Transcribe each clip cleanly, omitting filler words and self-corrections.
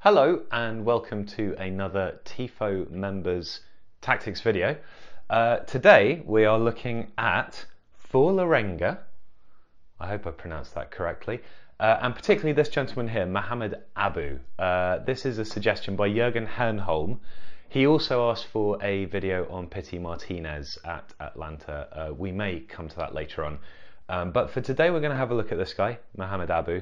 Hello and welcome to another Tifo members tactics video. Today we are looking at Vålerenga, I hope I pronounced that correctly, and particularly this gentleman here, Mohammed Abu. This is a suggestion by Jørgen Hernholm. He also asked for a video on Pity Martinez at Atlanta. We may come to that later on. But for today we're going to have a look at this guy, Mohammed Abu.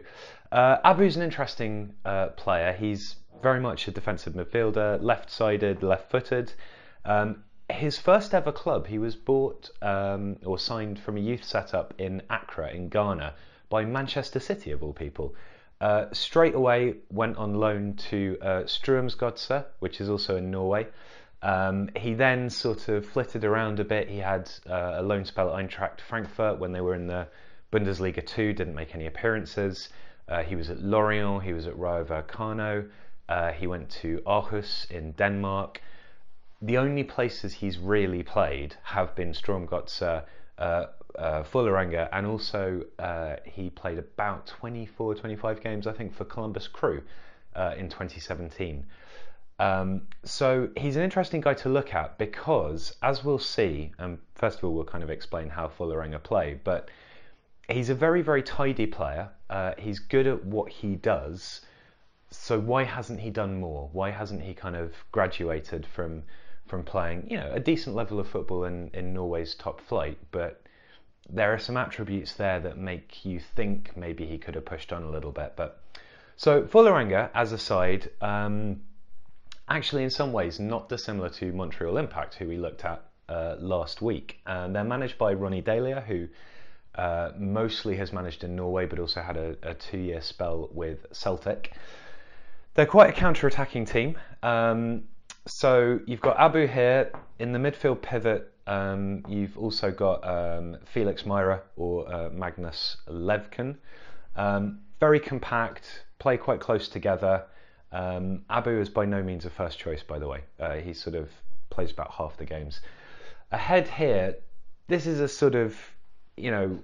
Abu's an interesting player. He's very much a defensive midfielder, left-sided, left-footed. His first ever club, he was bought or signed from a youth setup in Accra in Ghana by Manchester City of all people. Straight away went on loan to Strømsgodset, which is also in Norway. He then sort of flitted around a bit. He had a loan spell at Eintracht Frankfurt when they were in the Bundesliga 2, didn't make any appearances. He was at Lorient, he was at Rayo Vallecano, he went to Aarhus in Denmark. The only places he's really played have been Strømsgodset, Vålerenga, and also he played about 24-25 games, I think, for Columbus Crew in 2017. So he's an interesting guy to look at because, as we'll see, and first of all we'll kind of explain how Vålerenga play, but he's a very, very tidy player. He's good at what he does, so why hasn't he done more? Why hasn't he kind of graduated from playing, you know, a decent level of football in Norway's top flight? But there are some attributes there that make you think maybe he could have pushed on a little bit. But so Vålerenga as a side, actually in some ways not dissimilar to Montreal Impact, who we looked at last week. And they're managed by Ronny Deila, who mostly has managed in Norway, but also had a 2-year spell with Celtic. They're quite a counter-attacking team. So you've got Abu here in the midfield pivot. You've also got Felix Myra or Magnus Levken. Very compact, play quite close together. Abu is by no means a first choice, by the way. He sort of plays about half the games. Ahead here, this is a sort of, you know,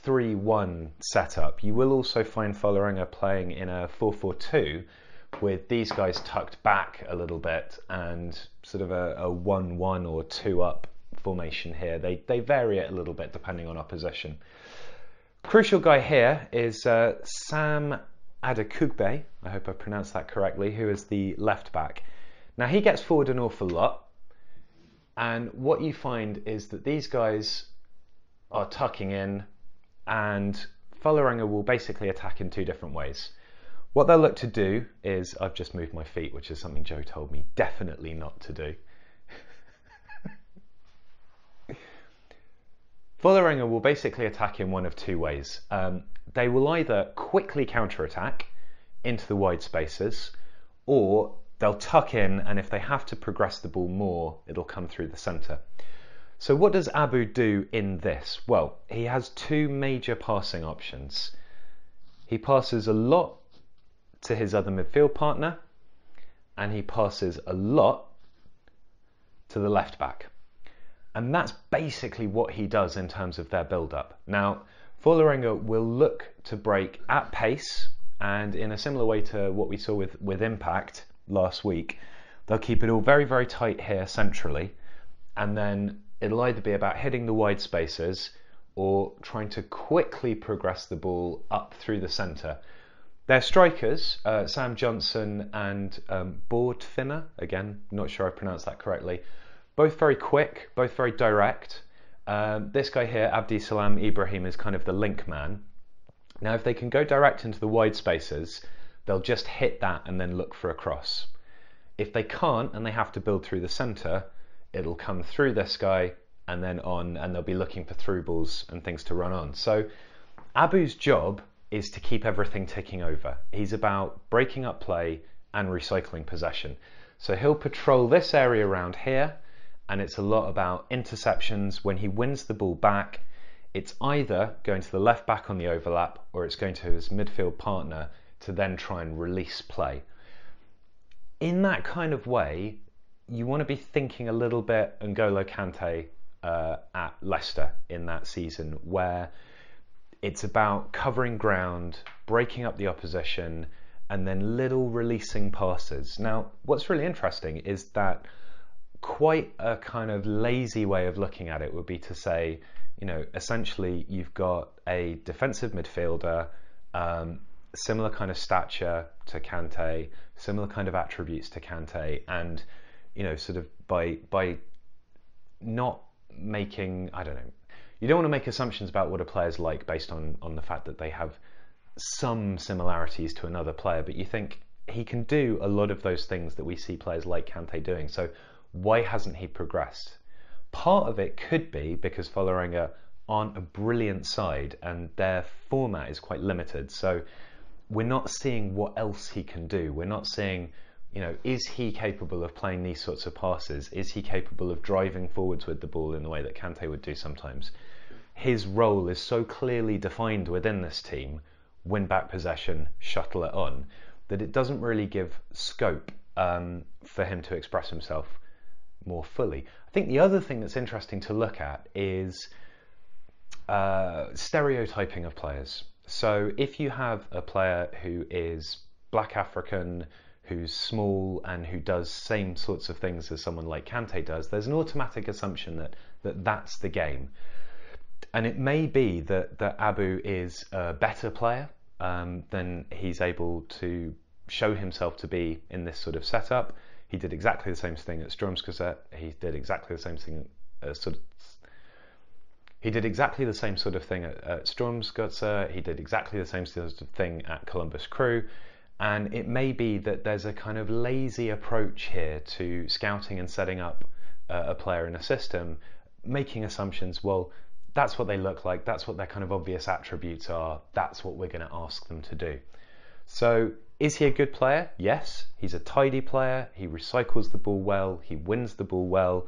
3-1 setup. You will also find Vålerenga playing in a 4-4-2 with these guys tucked back a little bit and sort of a 1-1 or 2-up formation here. They vary it a little bit depending on opposition. Crucial guy here is Sam Adekugbe, I hope I pronounced that correctly, who is the left back. Now he gets forward an awful lot, and what you find is that these guys are tucking in, and Vålerenga will basically attack in two different ways. What they'll look to do is, I've just moved my feet, which is something Joe told me definitely not to do. Vålerenga will basically attack in one of two ways. They will either quickly counter-attack into the wide spaces, or they'll tuck in, and if they have to progress the ball more, it'll come through the centre. So what does Abu do in this? Well, he has two major passing options. He passes a lot to his other midfield partner, and he passes a lot to the left back. And that's basically what he does in terms of their build-up. Now, Vålerenga will look to break at pace, and in a similar way to what we saw with Impact last week, they'll keep it all very, very tight here centrally, and then it'll either be about hitting the wide spaces or trying to quickly progress the ball up through the centre. Their strikers, Sam Johnson and Bordfinner, again, not sure I pronounced that correctly, both very quick, both very direct. This guy here, Abdisalam Ibrahim, is kind of the link man. Now, if they can go direct into the wide spaces, they'll just hit that and then look for a cross. If they can't and they have to build through the centre, it'll come through this guy and then on, and they'll be looking for through balls and things to run on. So Abu's job is to keep everything ticking over. He's about breaking up play and recycling possession. So he'll patrol this area around here, and it's a lot about interceptions. When he wins the ball back, it's either going to the left back on the overlap, or it's going to his midfield partner to then try and release play. In that kind of way, you want to be thinking a little bit N'Golo Kante at Leicester in that season, where it's about covering ground, breaking up the opposition, and then little releasing passes. Now, what's really interesting is that quite a kind of lazy way of looking at it would be to say, essentially you've got a defensive midfielder, similar kind of stature to Kante, similar kind of attributes to Kante, and sort of by not making, I don't know, you don't want to make assumptions about what a player's like based on the fact that they have some similarities to another player, but you think he can do a lot of those things that we see players like Kante doing, so why hasn't he progressed? Part of it could be because Vålerenga aren't a brilliant side and their format is quite limited, so we're not seeing what else he can do. We're not seeing, is he capable of playing these sorts of passes? Is he capable of driving forwards with the ball in the way that Kante would do sometimes? His role is so clearly defined within this team, win back possession, shuttle it on, that it doesn't really give scope for him to express himself more fully. I think the other thing that's interesting to look at is stereotyping of players. So if you have a player who is black African, who's small and who does same sorts of things as someone like Kante does, there's an automatic assumption that that's the game. And it may be that Abu is a better player than he's able to show himself to be in this sort of setup. He did exactly the same thing at Strømsgodset. He did exactly the same thing He did exactly the same sort of thing at Strømsgodset. He did exactly the same sort of thing at Columbus Crew. And it may be that there's a kind of lazy approach here to scouting and setting up a player in a system, making assumptions, well, that's what they look like, that's what their kind of obvious attributes are, that's what we're going to ask them to do. So is he a good player? Yes, he's a tidy player, he recycles the ball well, he wins the ball well,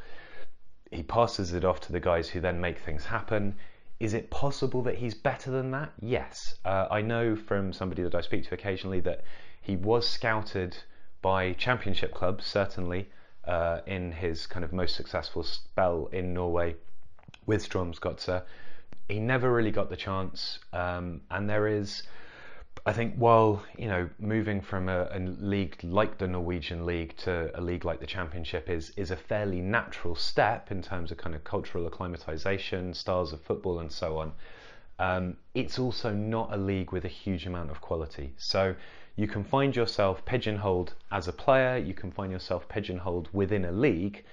he passes it off to the guys who then make things happen. Is it possible that he's better than that? Yes. I know from somebody that I speak to occasionally that he was scouted by championship clubs, certainly, in his kind of most successful spell in Norway with Strømsgodset. He never really got the chance, and there is, I think, while moving from a league like the Norwegian league to a league like the Championship is a fairly natural step in terms of kind of cultural acclimatization, styles of football, and so on. It's also not a league with a huge amount of quality. So you can find yourself pigeonholed as a player, you can find yourself pigeonholed within a league,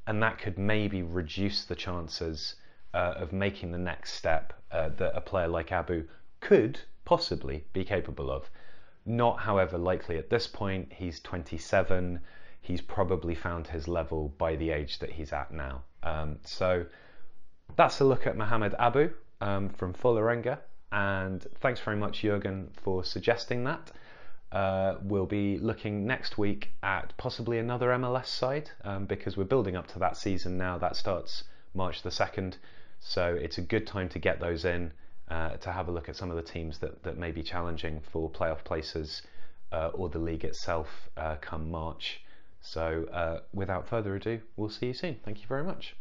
and that could maybe reduce the chances of making the next step that a player like Abu could possibly be capable of. Not, however, likely at this point. He's 27. He's probably found his level by the age that he's at now. So that's a look at Mohammed Abu from Vålerenga. And thanks very much, Jørgen, for suggesting that. We'll be looking next week at possibly another MLS side because we're building up to that season now. That starts March the 2nd. So it's a good time to get those in. To have a look at some of the teams that may be challenging for playoff places or the league itself come March. So without further ado, we'll see you soon. Thank you very much.